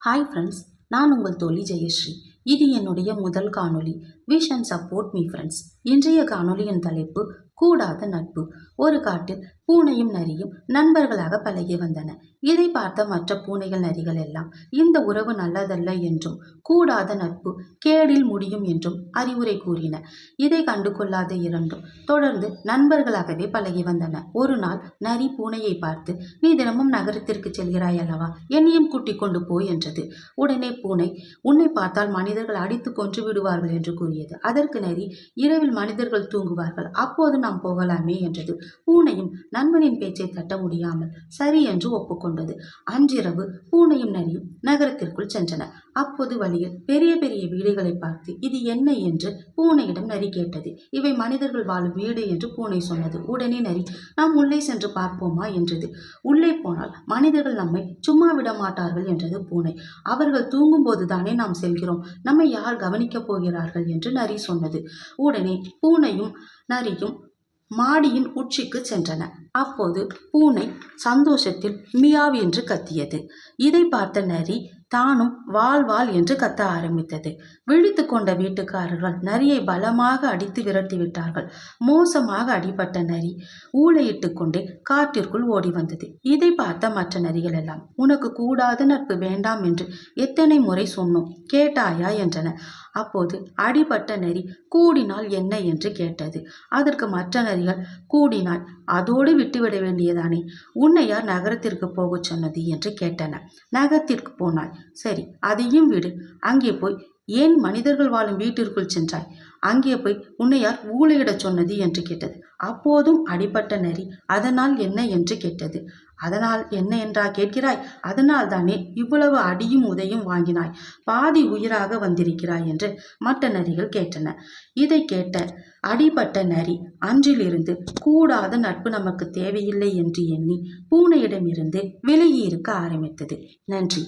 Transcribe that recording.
Hi friends, நான் உங்கள் தோழி ஜெயஸ்ரீ. இது என்னுடைய முதல் காணொளி. Wish and support me friends. இன்றைய காணொளியின் தலைப்பு கூடாத நட்பு. ஒரு காட்டில் பூனையும் நரியும் நண்பர்களாக பழகி வந்தன. இதை பார்த்த மற்ற பூனைகள் நரிகள் எல்லாம் இந்த உறவு நல்லதல்ல என்றும் கூடாத நட்பு கேடில் முடியும் என்றும் அறிவுரை கூறின. இதை கண்டு கொள்ளாத இரண்டும் தொடர்ந்து நண்பர்களாகவே பழகி வந்தன. ஒரு நாள் நரி பூனையை பார்த்து, நீ தினமும் நகரத்திற்கு செல்கிறாய் அல்லவா, என்னையும் கூட்டிக் கொண்டு போய் என்றது. உடனே பூனை, உன்னை பார்த்தால் மனிதர்கள் அடித்து கொன்று விடுவார்கள் என்று கூறியது. அதற்கு நரி, இரவில் மனிதர்கள் தூங்குவார்கள், அப்போது நாம் போகலாமே என்றது. பூனையும் நண்பனின் பேச்சை தட்ட முடியாமல் சரி என்று ஒப்புக்கொண்டது. அன்றிரவு பூனையும் நரியும் நகரத்திற்குள் சென்றன. அப்போது வழியில் பெரிய பெரிய வீடுகளை பார்த்து, இது என்ன என்று பூனையிடம் நரி கேட்டது. இவை மனிதர்கள் வாழும் வீடு என்று பூனை சொன்னது. உடனே நரி, நாம் உள்ளே சென்று பார்ப்போமா என்றது. உள்ளே போனால் மனிதர்கள் நம்மை சும்மா விட மாட்டார்கள் என்றது பூனை. அவர்கள் தூங்கும் போதுதானே நாம் செல்கிறோம், நம்மை யார் கவனிக்கப் போகிறார்கள் என்று நரி சொன்னது. உடனே பூனையும் நரியும் மாடியின் உச்சிக்கு சென்றன. அப்போது பூனை சந்தோஷத்தில் மியாவ் என்று கத்தியது. இதை பார்த்த நரி தானும் வால் வால் என்று கத்த ஆரம்பித்தது. விழித்து கொண்ட வீட்டுக்காரர்கள் நரியை பலமாக அடித்து விரட்டி விட்டார்கள். மோசமாக அடிபட்ட நரி ஊளையிட்டு கொண்டே காட்டிற்குள் ஓடி வந்தது. இதை பார்த்த மற்ற நரிகள் எல்லாம், உனக்கு கூடாத நட்பு வேண்டாம் என்று எத்தனை முறை சொன்னோம், கேட்டாயா என்றன. அப்போது அடிபட்ட நரி கூடினால் என்ன என்று கேட்டது. அதற்கு மற்ற நரிகள், கூடினால் அதோடு விட்டுவிட வேண்டியதானே, உன்னை யார் நகரத்திற்கு போகச் சொன்னது என்று கேட்டன. நகரத்திற்கு போனாய், சரி அதையும் விடு, அங்கே போய் ஏன் மனிதர்கள் வாழும் வீட்டிற்குள் சென்றாய், அங்கே போய் உன்னை யார் ஊழையிடச் சொன்னது என்று கேட்டது. அப்போதும் அடிபட்ட நரி, அதனால் என்ன என்று கேட்டது. அதனால் என்ன என்றா கேட்கிறாய், அதனால் தானே இவ்வளவு அடியும் உதையும் வாங்கினாய், பாதி உயிராக வந்திருக்கிறாய் என்று மற்ற நரிகள் கேட்டன. இதை கேட்ட அடிபட்ட நரி அன்றிலிருந்து கூடாத நட்பு நமக்கு தேவையில்லை என்று எண்ணி பூனையிடமிருந்து விலகி இருக்க ஆரம்பித்தது. நன்றி.